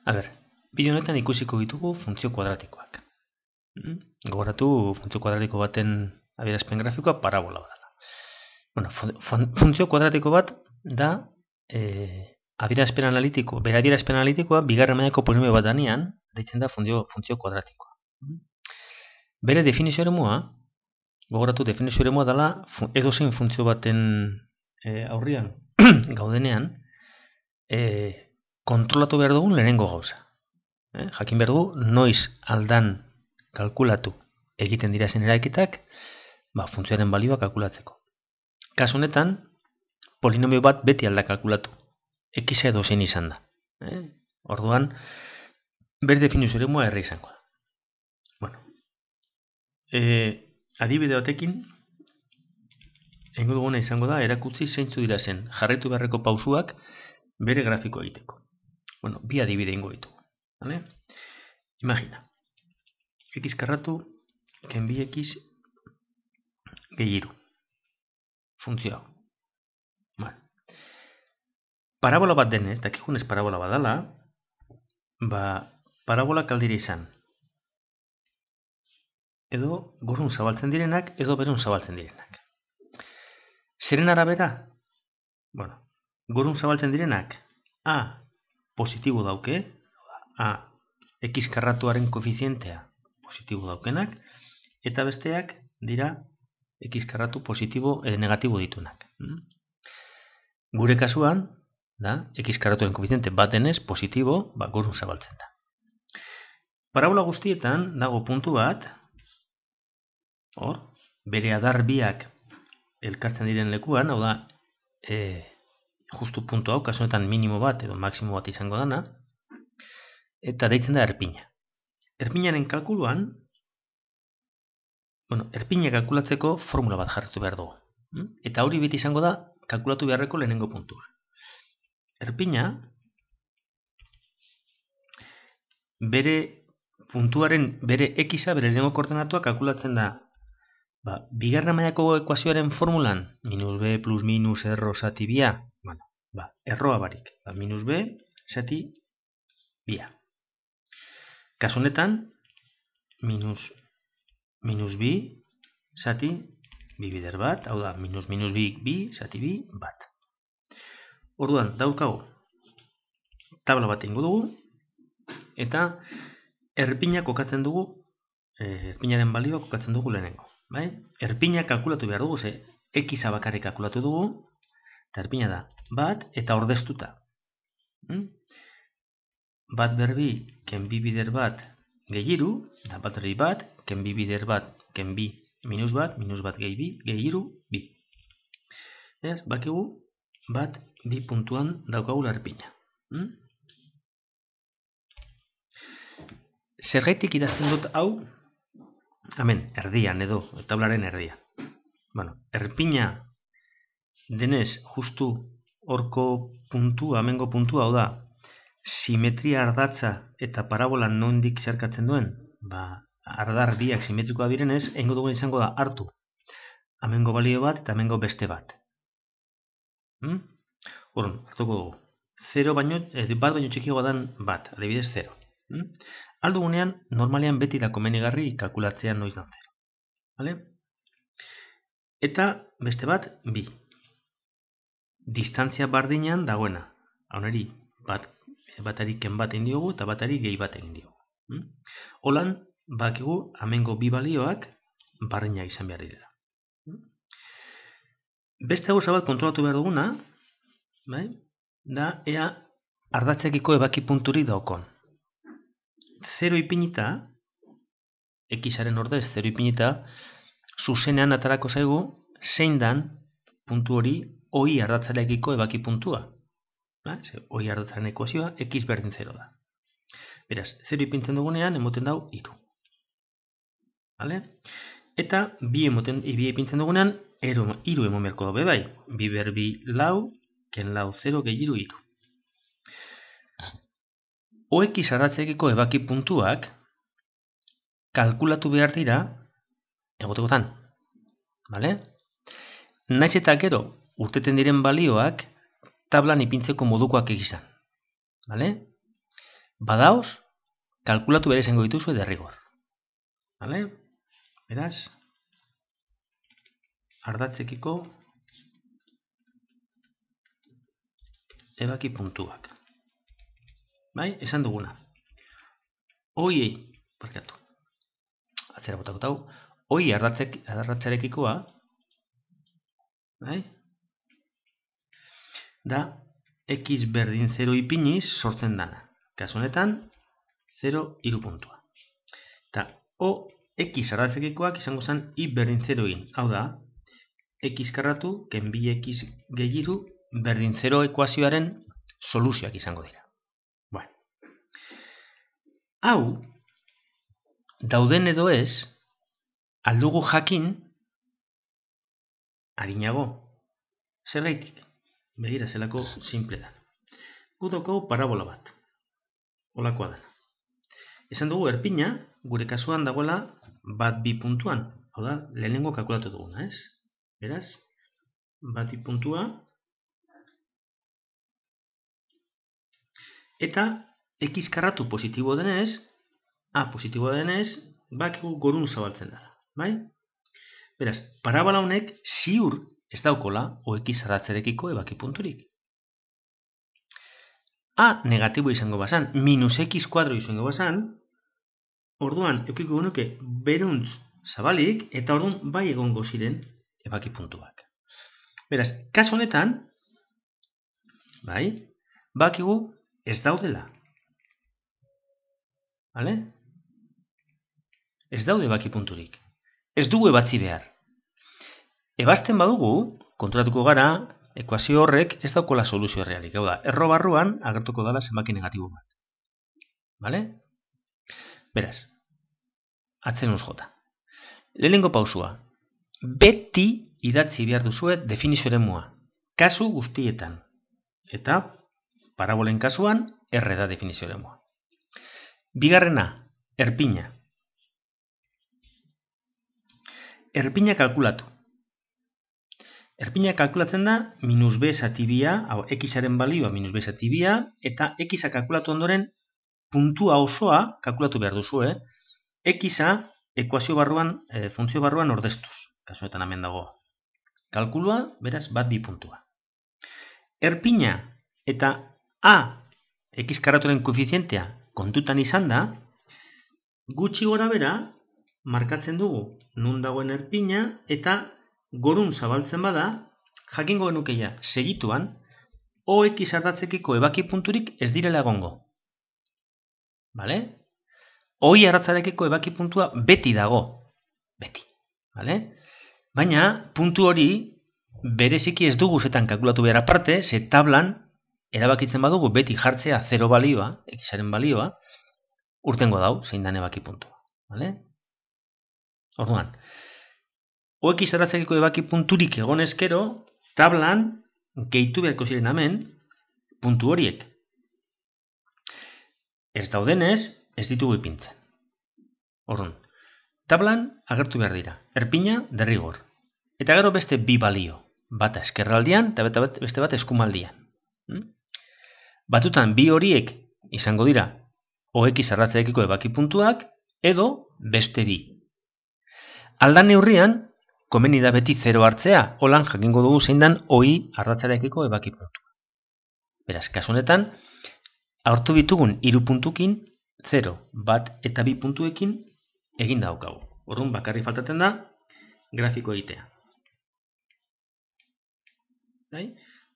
A ber, bideo honetan ikusiko ditugu funtzio kuadratikoak. Gogoratu funtzio kuadratiko baten adierazpen grafikoa parabola bat da. Bueno, funtzio kuadratiko bat da adierazpen analitiko, bere adierazpen analitikoa bigarren mailako polinomio bat danean, deitzen da funtzio kuadratikoa. Bere definizio eremua, gogoratu definizio eremua dela edozein funtzio baten aurrian gaudenean, kontrolatu behar dugun lehenengo gauza. Jakin behar dugu, noiz aldan kalkulatu egiten dira zen eraiketak, funtzioaren balioa kalkulatzeko. Kasu honetan, polinomio bat beti alda kalkulatu. X edo zein izan da. Orduan, bere definizio eremua erre izango da. Bueno, adibide batekin, egingo duguna izango da, erakutsi zeintzu dira zen jarraitu beharreko pausuak bere grafiko egiteko. Bueno, bi adibide egingo ditugu. Vale? Imagina. X karratu, ken bi X gehi 3. Funtzio hau. Vale. Parabola bat denez, dakigunez parabola badala, parabola kaldire izan. Edo gorun zabaltzen direnak, edo berun zabaltzen direnak. Zeren arabera? Bueno, gorun zabaltzen direnak, A positibo dauke, A X karratuaren koefizientea positibo daukenak, eta besteak dira X karratu positibo edo negatibo ditunak. Gure kasuan, da, X karratuaren koefiziente bat denez positibo, gorun zabaltzen da. Parabola guztietan dago puntu bat, hor, bere adar biak elkartzen diren lekuan, hau da, justu puntu hau, kasu honetan minimo bat edo maksimo bat izango dana, eta deitzen da erpina. Erpinaren kalkuluan, erpina kalkulatzeko formula bat jarritu behar dugu. Eta hori beti izango da kalkulatu beharreko lehenengo puntua. Erpina, bere puntuaren, bere x-a, bere lehenengo koordenatua kalkulatzen da bigarren mailako ekuazioaren formulan minus b plus minus erro zati bia, erroa barik, minus b zati bia. Kasu honetan, minus bi zati bi bider bat, hau da, minus bi zati bi bat. Orduan, daukagu, tabla bat egingo dugu, eta erpina kokatzen dugu, erpinaren balioa kokatzen dugu lehenengo. Erpina kalkulatu behar dugu, ze x-a bakarrik kalkulatu dugu, eta erpina da bat eta ordeztuta. Bat berbi, ken bi bider bat gehi 3, eta bat berbi bat, ken bi bider bat, ken bi minus bat gehi 3, bi. Bakigu, bat, bi puntuan daukagula erpina. Zergaitik idazten dut hau, hemen, erdian edo, tablaren erdian. Erpina denez, justu horko puntua, hemengo puntua, hau da, simetria ardatza eta parabola nondik zerkatzen duen, ardar biak simetrikoa direnez, egingo dugun izango da hartu hemengo balio bat eta hemengo beste bat. Hartuko dugu. Bat baino txikiagoa dan bat, adibidez 0. Aldugunean, normalean beti da komenigarri kalkulatzean noiz dan 0. Eta beste bat, bi. Distantzia bardinean dagoena. Hauneri, batari ken bat egin diogu eta batari gehi bat egin diogu. Holan, bakigu hemengo bi balioak bardinak izan behar direla. Beste gauza bat kontrolatu behar duguna, da ea ardatzekiko ebaki punturik daukon. 0 ipinita, x-aren ordez 0 ipinita, zuzenean atarako zaigu zein dan puntu hori oi ardatzarekiko ebaki puntua. Oi ardatzaren ekuazioa x berdin 0 da. Beraz, 0 ipintzen dugunean emoten dau 3. Eta bi ipintzen dugunean 3 emon beharko dabe bai. Bi berbi lau, ken lau 0 gehi 3. OX ardatzekiko ebaki puntuak kalkulatu behar dira egotekotan. Naiz eta gero urteten diren balioak tablan ipintzeko modukoak egizan. badaoz, kalkulatu bere izango dituzu derrigor. Vale? Beraz, ardatzekiko ebaki puntuak. Bai, esan duguna. Oiei, barkatu. Atzera botako tau. Oi ardatzarekikoa, bai? Da, x berdin 0 ipiniz sortzen dana. Kasu honetan, 0 iru puntua. Eta, x ardatzekikoak izango zen y berdin 0 in. Hau da, x karratu, ken bi x gehiru, berdin 0 ekuazioaren soluzioak izango dira. Bueno. Hau, dauden edo ez, aldugu jakin, harinago. Zergaitik? Begira, zelako simple da. Gutoko parabola bat. Olakoa da. Esan dugu erpina, gure kasuan dagoela bat bi puntuan. Hau da, lehenengo kalkulatu duguna, ez? Beraz, bat bi puntua. Eta, x karratu positibo denez, a positibo denez, bakigu gorun zabaltzen da. Bai? Beraz, parabola honek ziur ez daukola x ardatzerekiko ebaki punturik. A negatibo izango bazan, minus x kuadro izango bazan, orduan, eukiko genuke beruntz zabalik, eta orduan bai egongo ziren ebaki puntuak. Beraz, kasu honetan, bai, bakigu ez daudela. Vale? Ez daude ebaki punturik. Ez dugu ebatzi behar. Ebazten badugu, konturatuko gara, ekuazio horrek ez daukola soluzio realik. Hau da, erro barruan agertuko dela zenbaki negatibo bat. Vale? Beraz, atzenuz jota. Lehenengo pausua. Beti idatzi behar duzue definizio eremua. Kasu guztietan. Eta, parabolen kasuan, erre da definizio eremua. Bigarrena, erpina. Erpina kalkulatu. Erpina kalkulatzen da minus b zati bia, hau x-aren balioa minus b zati bia, eta x-a kalkulatu ondoren puntua osoa kalkulatu behar duzu, x-a ekuazio barruan, funtzio barruan ordeztuz. Kasuetan hemen dago. Kalkulua, beraz, bat bi puntua. Erpina eta a x karraturen koefizientea kontutan izan da, gutxi gora bera, markatzen dugu nun dagoen erpina eta gorun zabaltzen bada, jakingo genukeia segituan, OX ardatzekiko ebaki punturik ez direla egongo. Vale? OI ardatzarekiko ebaki puntua beti dago. Beti. Vale? Baina, puntu hori bereziki ez dugu zetan kalkulatu behar aparte, ze tablan erabakitzen badugu beti jartzea 0 balioa, Xaren balioa, urtengo dau, zein dan ebaki puntua. Vale? Orduan, OX ardatzekiko ebaki punturik egon ezkero, tablan gehitu beharko ziren hemen puntu horiek. Ez daudenez, ez ditugu ipintzen. Orduan, tablan agertu behar dira. Erpina, derrigor. Eta gero beste bi balio. Bata eskerraldian eta beste bat eskumaldian. Batutan bi horiek izango dira OX ardatzarekiko ebaki puntuak edo beste bi. Aldan neurrian, komeni da beti 0 hartzea, holan jakingo dugu zein dan OI ardatzarekiko ebaki puntua. Beraz, kasu honetan, aurtu bitugun 3 puntukin, 0, bat eta 2 puntuekin egin daukagu. Orduan bakarri faltatzen da grafiko egitea.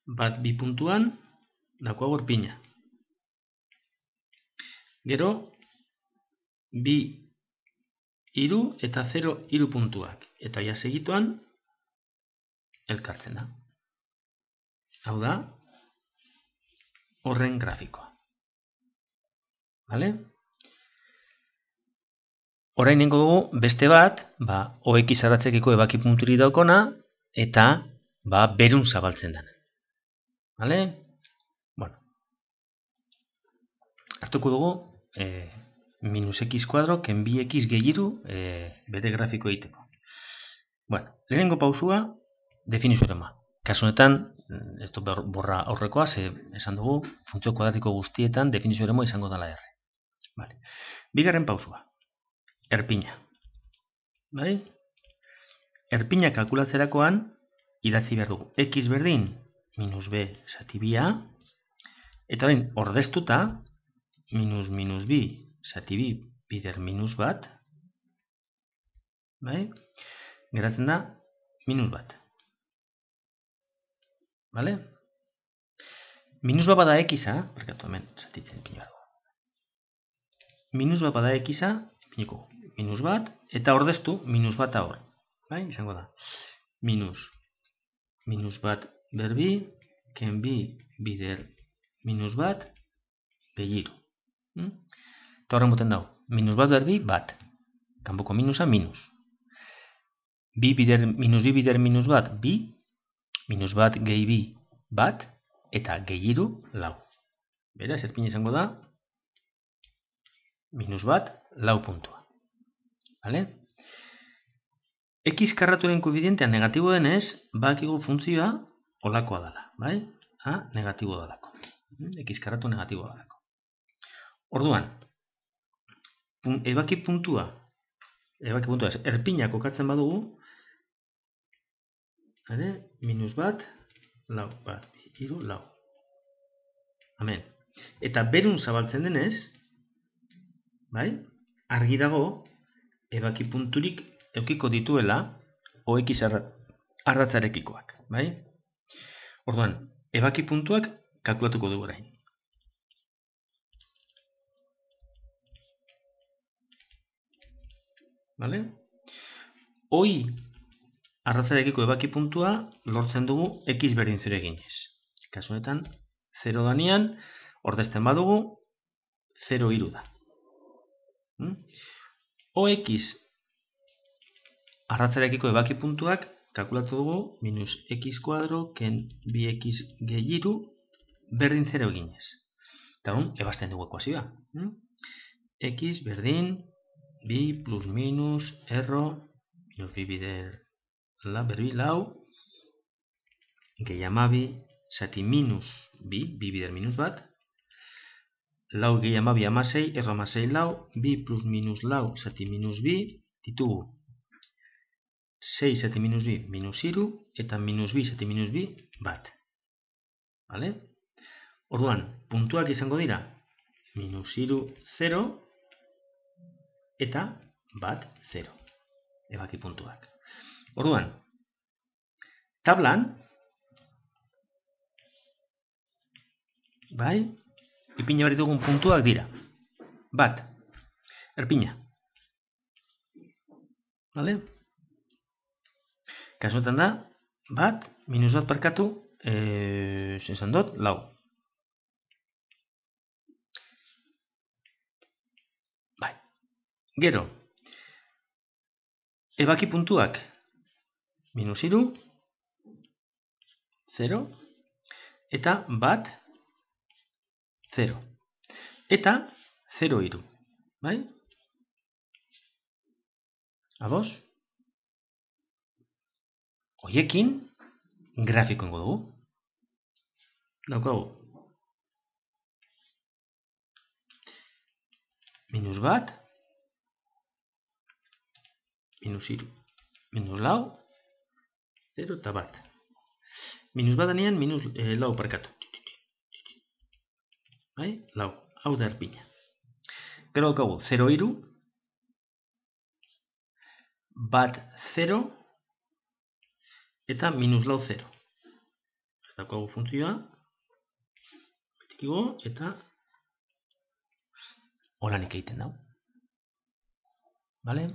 Bat 2 puntuan daukagu erpina. Gero 2, 3 eta 0, 3 puntuak. Eta ja segituan elkartzen da. Hau da horren grafikoa. Vale? Orain nengo dugu beste bat, OX ardatzekiko ebaki punturi daukona, eta berun zabaltzen dena. Vale? Bueno. Hartuko dugu minus x kuadro, ken bi x gehiru bere grafiko egiteko. Bueno, lehenengo pausua, definizio eremua. Kasu honetan, ez du borra aurrekoa, esan dugu, funtzio kuadratiko guztietan definizio eremua izango dela R. Vale. Bigarren pausua. Erpina. Bai? Erpina kalkulatzerakoan idatzi behar dugu. X berdin minus B zati bia. Eta orain ordeztuta minus B zati bi bider minus bat. Bai? Geratzen da minus bat. Vale? Minus bat bada X-a, barkatu hemen zatitzen ipini behar dugu. Minus bat bada X-a, ipiniko minus bat, eta ordeztu minus bat hor. Bai? Izango da. Minus bat berbi, ken bi bider minus bat, gehiru. Eta horren boten dago. Minus bat berbi, bat. Kanpoko minusa, minus. Minus bi bider minus bat, bi. Minus bat gehi bi, bat. Eta gehiru, lau. Beraz, erpina izango da, minus bat, lau puntua. Vale? X karraturen koefizientea negatibo denez, bakigu funtzioa olakoa dela. Bai? Negatibo dalako. X karratu negatibo dalako. Orduan, ebaki puntua erpina kokatzen badugu, minus bat, lau, bat, hiru, lau. Amen. Eta berun zabaltzen denez, bai? Argi dago, ebaki punturik eukiko dituela, OX ardatzarekikoak, bai? Orduan, ebaki puntuak kalkulatuko dugu orain. Vale? Hoi ardatzarekiko ebaki puntua lortzen dugu X berdin 0 eginez. Kasu honetan, 0 danean, ordezten badugu, 0 hiru da. OX ardatzarekiko ebaki puntuak kalkulatu dugu minus X kuadro ken 2X gehiru berdin 0 eginez. Eta ebazten dugu ekuazioa. X berdin bi plus minus erro minus bi bider berbi lau gehi amabi zati minus bi bider minus bat lau gehi amabi amasei erro amasei lau bi plus minus lau zati minus bi ditugu 6 zati minus bi minus iru eta minus bi zati minus bi bat. Vale? Orduan, puntuak izango dira minus iru 0 eta bat 0. Ebaki puntuak. Orduan, tablan, bai, ipina behar ditugun puntuak dira. Bat, erpina. Vale? Kasuetan da, bat, minus bat parkatu, zentzan dut, lau. Bai. Gero, ebaki puntuak, minus iru, 0, eta bat, 0. Eta 0 iru. Bai? Ados? Hoiekin, grafiko ingo dugu. Daukagu. Minus bat, minus iru, minus lau, 0 eta bat. Minus bat danean, minus lau parkatu. Bai? Lau, hau da erpina. Gero daukagu, 0 iru, bat 0, eta minus lau 0. Ez daukagu funtzioa, betikigo, eta holanik egiten dau. Vale?